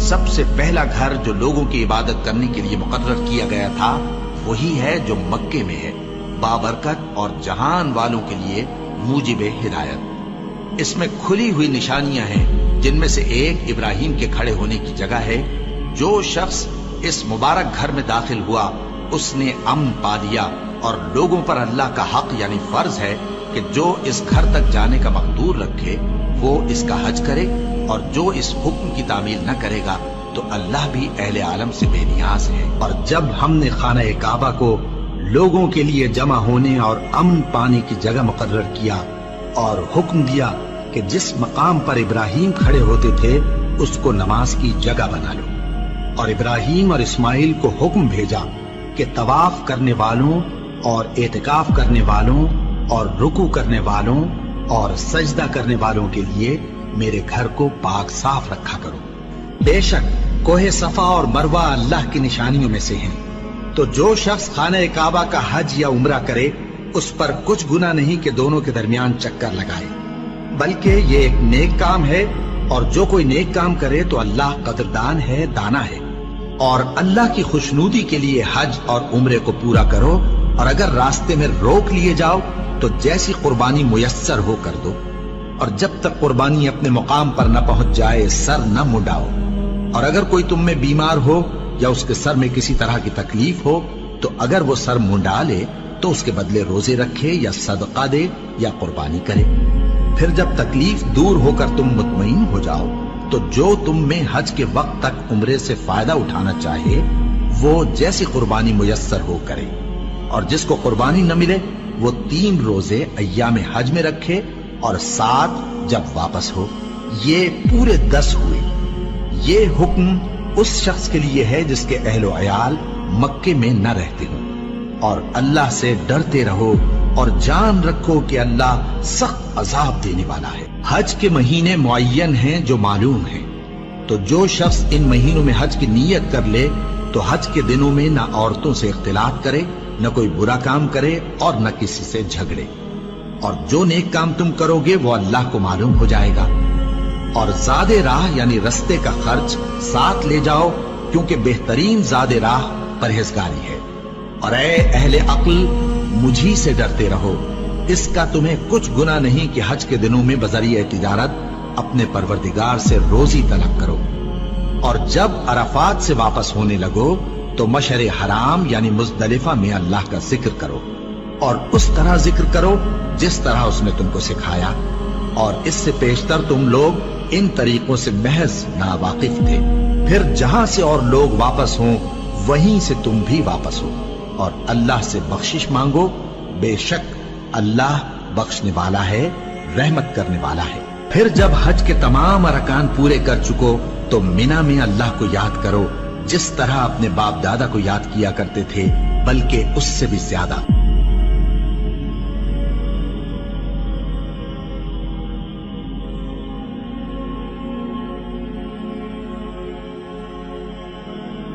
سب سے پہلا گھر جو لوگوں کی عبادت کرنے کے لیے مقرر کیا گیا تھا وہی ہے جو مکے میں ہے، بابرکت اور جہان والوں کے لیے موجب ہدایت۔ اس میں کھلی ہوئی نشانیاں ہیں، جن میں سے ایک ابراہیم کے کھڑے ہونے کی جگہ ہے۔ جو شخص اس مبارک گھر میں داخل ہوا اس نے امن پا لیا، اور لوگوں پر اللہ کا حق یعنی فرض ہے کہ جو اس گھر تک جانے کا مقدور رکھے وہ اس کا حج کرے، اور جو اس حکم کی تعمیل نہ کرے گا تو اللہ بھی اہل عالم سے بے نیاز ہے۔ اور جب ہم نے خانہ کعبہ کو لوگوں کے لیے جمع ہونے اور امن پانے کی جگہ مقرر کیا اور حکم دیا کہ جس مقام پر ابراہیم کھڑے ہوتے تھے اس کو نماز کی جگہ بنا لو، اور ابراہیم اور اسماعیل کو حکم بھیجا کہ طواف کرنے والوں اور اعتکاف کرنے والوں اور رکوع کرنے والوں اور سجدہ کرنے والوں کے لیے میرے گھر کو پاک صاف رکھا کرو۔ بے شک کوہ صفا اور مروہ اللہ کی نشانیوں میں سے ہیں، تو جو شخص خانہ کعبہ کا حج یا عمرہ کرے اس پر کچھ گناہ نہیں کہ دونوں کے درمیان چکر لگائے، بلکہ یہ ایک نیک کام ہے، اور جو کوئی نیک کام کرے تو اللہ قدردان ہے، دانا ہے۔ اور اللہ کی خوشنودی کے لیے حج اور عمرے کو پورا کرو، اور اگر راستے میں روک لیے جاؤ تو جیسی قربانی میسر ہو کر دو، اور جب تک قربانی اپنے مقام پر نہ پہنچ جائے سر نہ منڈاؤ۔ اور اگر کوئی تم میں بیمار ہو یا اس کے سر میں کسی طرح کی تکلیف ہو تو اگر وہ سر منڈا لے تو اس کے بدلے روزے رکھے یا صدقہ دے یا قربانی کرے۔ پھر جب تکلیف دور ہو کر تم مطمئن ہو جاؤ تو جو تم میں حج کے وقت تک عمرے سے فائدہ اٹھانا چاہے وہ جیسی قربانی میسر ہو کرے، اور جس کو قربانی نہ ملے وہ 3 روزے ایام حج میں رکھے اور 7 جب واپس ہو، یہ پورے 10 ہوئے۔ یہ حکم اس شخص کے لیے ہے جس کے اہل و عیال مکے میں نہ رہتے ہوں۔ اور اللہ سے ڈرتے رہو اور جان رکھو کہ اللہ سخت عذاب دینے والا ہے۔ حج کے مہینے معین ہیں جو معلوم ہیں، تو جو شخص ان مہینوں میں حج کی نیت کر لے تو حج کے دنوں میں نہ عورتوں سے اختلاط کرے، نہ کوئی برا کام کرے اور نہ کسی سے جھگڑے، اور جو نیک کام تم کرو گے وہ اللہ کو معلوم ہو جائے گا۔ اور زاد راہ یعنی رستے کا خرچ ساتھ لے جاؤ، کیونکہ بہترین زاد راہ پرہیزگاری ہے۔ اور اے اہل عقل مجھی سے ڈرتے رہو، اس کا تمہیں کچھ گناہ نہیں کہ حج کے دنوں میں بذریعہ تجارت اپنے پروردگار سے روزی طلب کرو۔ اور جب عرفات سے واپس ہونے لگو تو مشعر حرام یعنی مزدلفہ میں اللہ کا ذکر کرو، اور اس طرح ذکر کرو جس طرح اس نے تم کو سکھایا، اور اس سے پیشتر تم لوگ ان طریقوں سے محض ناواقف تھے۔ پھر جہاں سے اور لوگ واپس ہوں وہیں سے تم بھی واپس ہو، اور اللہ سے بخشش مانگو، بے شک اللہ بخشنے والا ہے، رحمت کرنے والا ہے۔ پھر جب حج کے تمام ارکان پورے کر چکو تو مینا میں اللہ کو یاد کرو جس طرح اپنے باپ دادا کو یاد کیا کرتے تھے، بلکہ اس سے بھی زیادہ۔